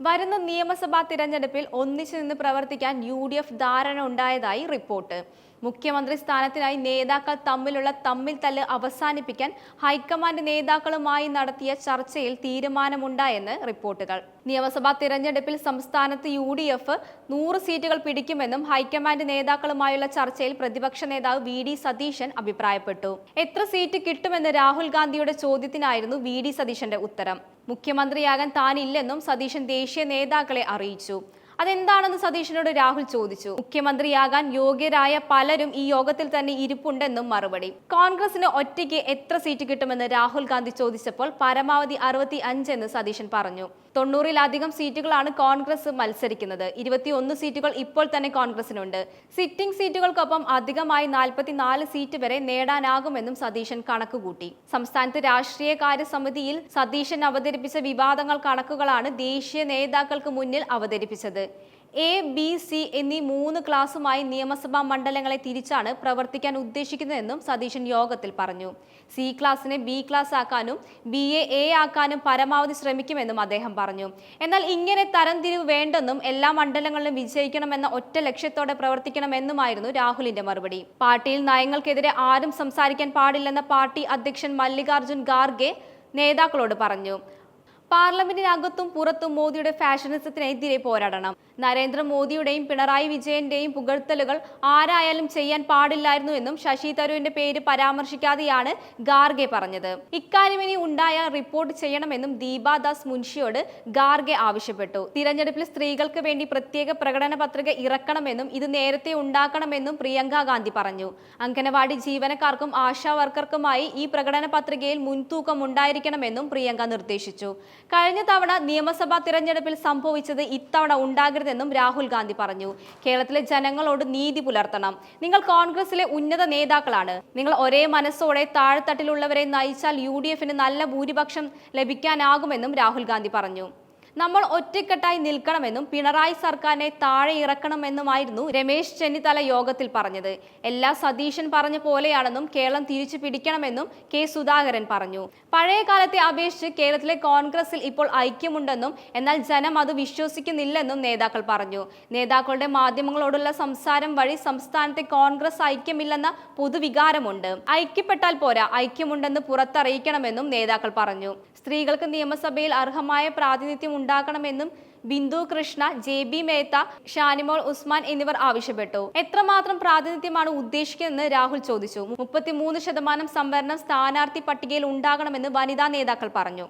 വരുന്ന നിയമസഭാ തിരഞ്ഞെടുപ്പിൽ ഒന്നിച്ചു നിന്ന് പ്രവർത്തിക്കാൻ UDF ധാരണ ഉണ്ടായതായി റിപ്പോർട്ട്. മുഖ്യമന്ത്രി സ്ഥാനത്തിനായി നേതാക്കൾ തമ്മിലുള്ള തമ്മിൽത്തല്ല് അവസാനിപ്പിക്കാൻ ഹൈക്കമാൻഡ് നേതാക്കളുമായി നടത്തിയ ചർച്ചയിൽ തീരുമാനമുണ്ടായെന്ന് റിപ്പോർട്ടുകൾ. നിയമസഭാ തിരഞ്ഞെടുപ്പിൽ സംസ്ഥാനത്ത് UDF 100 സീറ്റുകൾ പിടിക്കുമെന്നും ഹൈക്കമാൻഡ് നേതാക്കളുമായുള്ള ചർച്ചയിൽ പ്രതിപക്ഷ നേതാവ് VD സതീശൻ അഭിപ്രായപ്പെട്ടു. എത്ര സീറ്റ് കിട്ടുമെന്ന് രാഹുൽ ഗാന്ധിയുടെ ചോദ്യത്തിനായിരുന്നു VD സതീശന്റെ ഉത്തരം. മുഖ്യമന്ത്രിയാകാൻ താനില്ലെന്നും സതീശൻ ദേശീയ നേതാക്കളെ അറിയിച്ചു. അതെന്താണെന്ന് സതീശനോട് രാഹുൽ ചോദിച്ചു. മുഖ്യമന്ത്രിയാകാൻ യോഗ്യരായ പലരും ഈ യോഗത്തിൽ തന്നെ ഇരിപ്പുണ്ടെന്നും മറുപടി. കോൺഗ്രസിന് ഒറ്റയ്ക്ക് എത്ര സീറ്റ് കിട്ടുമെന്ന് രാഹുൽ ഗാന്ധി ചോദിച്ചപ്പോൾ പരമാവധി 65 എന്ന് സതീശൻ പറഞ്ഞു. 90-ലധികം സീറ്റുകളാണ് കോൺഗ്രസ് മത്സരിക്കുന്നത്. 21 സീറ്റുകൾ ഇപ്പോൾ തന്നെ കോൺഗ്രസിനുണ്ട്. സിറ്റിംഗ് സീറ്റുകൾക്കൊപ്പം അധികമായി 44 സീറ്റ് വരെ നേടാനാകുമെന്നും സതീശൻ കണക്കുകൂട്ടി. സംസ്ഥാനത്ത് രാഷ്ട്രീയകാര്യ സമിതിയിൽ സതീശൻ അവതരിപ്പിച്ച വിവാദങ്ങൾ കണക്കുകളാണ് ദേശീയ നേതാക്കൾക്ക് മുന്നിൽ അവതരിപ്പിച്ചത്. A, B, C എന്നീ 3 ക്ലാസുമായി നിയമസഭാ മണ്ഡലങ്ങളെ തിരിച്ചാണ് പ്രവർത്തിക്കാൻ ഉദ്ദേശിക്കുന്നതെന്നും സതീശൻ യോഗത്തിൽ പറഞ്ഞു. C ക്ലാസിനെ B ക്ലാസ് ആക്കാനും B-യെ A ആക്കാനും പരമാവധി ശ്രമിക്കുമെന്നും അദ്ദേഹം പറഞ്ഞു. എന്നാൽ ഇങ്ങനെ തരംതിരിവ് വേണ്ടെന്നും എല്ലാ മണ്ഡലങ്ങളിലും വിജയിക്കണമെന്ന ഒറ്റ ലക്ഷ്യത്തോടെ പ്രവർത്തിക്കണമെന്നുമായിരുന്നു രാഹുലിന്റെ മറുപടി. പാർട്ടിയിൽ നയങ്ങൾക്കെതിരെ ആരും സംസാരിക്കാൻ പാടില്ലെന്ന പാർട്ടി അധ്യക്ഷൻ മല്ലികാർജുൻ ഖാർഗെ നേതാക്കളോട് പറഞ്ഞു. പാർലമെന്റിനകത്തും പുറത്തും മോദിയുടെ ഫാഷനിസത്തിനെതിരെ പോരാടണം. നരേന്ദ്രമോദിയുടെയും പിണറായി വിജയന്റെയും പുകഴ്ത്തലുകൾ ആരായാലും ചെയ്യാൻ പാടില്ലായിരുന്നു എന്നും ശശി തരൂരിന്റെ പേര് പരാമർശിക്കാതെയാണ് ഖാർഗെ പറഞ്ഞത്. ഇക്കാര്യം ഇനി ഉണ്ടായാൽ റിപ്പോർട്ട് ചെയ്യണമെന്നും ദീപാദാസ് മുൻഷിയോട് ഖാർഗെ ആവശ്യപ്പെട്ടു. തിരഞ്ഞെടുപ്പിൽ സ്ത്രീകൾക്ക് വേണ്ടി പ്രത്യേക പ്രകടന പത്രിക ഇറക്കണമെന്നും ഇത് നേരത്തെ ഉണ്ടാക്കണമെന്നും പ്രിയങ്ക ഗാന്ധി പറഞ്ഞു. അംഗനവാടി ജീവനക്കാർക്കും ആശാ വർക്കർക്കുമായി ഈ പ്രകടന പത്രികയിൽ മുൻതൂക്കം ഉണ്ടായിരിക്കണമെന്നും പ്രിയങ്ക നിർദ്ദേശിച്ചു. കഴിഞ്ഞ തവണ നിയമസഭാ തിരഞ്ഞെടുപ്പിൽ സംഭവിച്ചത് ഇത്തവണ ഉണ്ടാകരുതെന്നും രാഹുൽ ഗാന്ധി പറഞ്ഞു. കേരളത്തിലെ ജനങ്ങളോട് നീതി പുലർത്തണം. നിങ്ങൾ കോൺഗ്രസിലെ ഉന്നത നേതാക്കളാണ്. നിങ്ങൾ ഒരേ മനസ്സോടെ താഴെത്തട്ടിലുള്ളവരെ നയിച്ചാൽ UDFന് നല്ല ഭൂരിപക്ഷം ലഭിക്കാനാകുമെന്നും രാഹുൽ ഗാന്ധി പറഞ്ഞു. നമ്മൾ ഒറ്റക്കെട്ടായി നിൽക്കണമെന്നും പിണറായി സർക്കാരിനെ താഴെ ഇറക്കണമെന്നുമായിരുന്നു രമേശ് ചെന്നിത്തല യോഗത്തിൽ പറഞ്ഞത്. എല്ലാ സതീശൻ പറഞ്ഞ പോലെയാണെന്നും കേരളം തിരിച്ചു പിടിക്കണമെന്നും K സുധാകരൻ പറഞ്ഞു. പഴയ കാലത്തെ അപേക്ഷിച്ച് കേരളത്തിലെ കോൺഗ്രസിൽ ഇപ്പോൾ ഐക്യമുണ്ടെന്നും എന്നാൽ ജനം അത് വിശ്വസിക്കുന്നില്ലെന്നും നേതാക്കൾ പറഞ്ഞു. നേതാക്കളുടെ മാധ്യമങ്ങളോടുള്ള സംസാരം വഴി സംസ്ഥാനത്തെ കോൺഗ്രസ് ഐക്യമില്ലെന്ന പൊതുവികാരമുണ്ട്. ഐക്യപ്പെട്ടാൽ പോരാ, ഐക്യമുണ്ടെന്ന് പുറത്തറിയിക്കണമെന്നും നേതാക്കൾ പറഞ്ഞു. സ്ത്രീകൾക്ക് നിയമസഭയിൽ അർഹമായ പ്രാതിനിധ്യം ഉണ്ടാക്കണമെന്നും ബിന്ദു കൃഷ്ണ, JB മേത്ത, ഷാനിമോൾ ഉസ്മാൻ എന്നിവർ ആവശ്യപ്പെട്ടു. എത്രമാത്രം പ്രാതിനിധ്യമാണ് ഉദ്ദേശിക്കുന്നതെന്ന് രാഹുൽ ചോദിച്ചു. 33% സംവരണം സ്ഥാനാർത്ഥി പട്ടികയിൽ ഉണ്ടാകണമെന്ന് വനിതാ നേതാക്കൾ പറഞ്ഞു.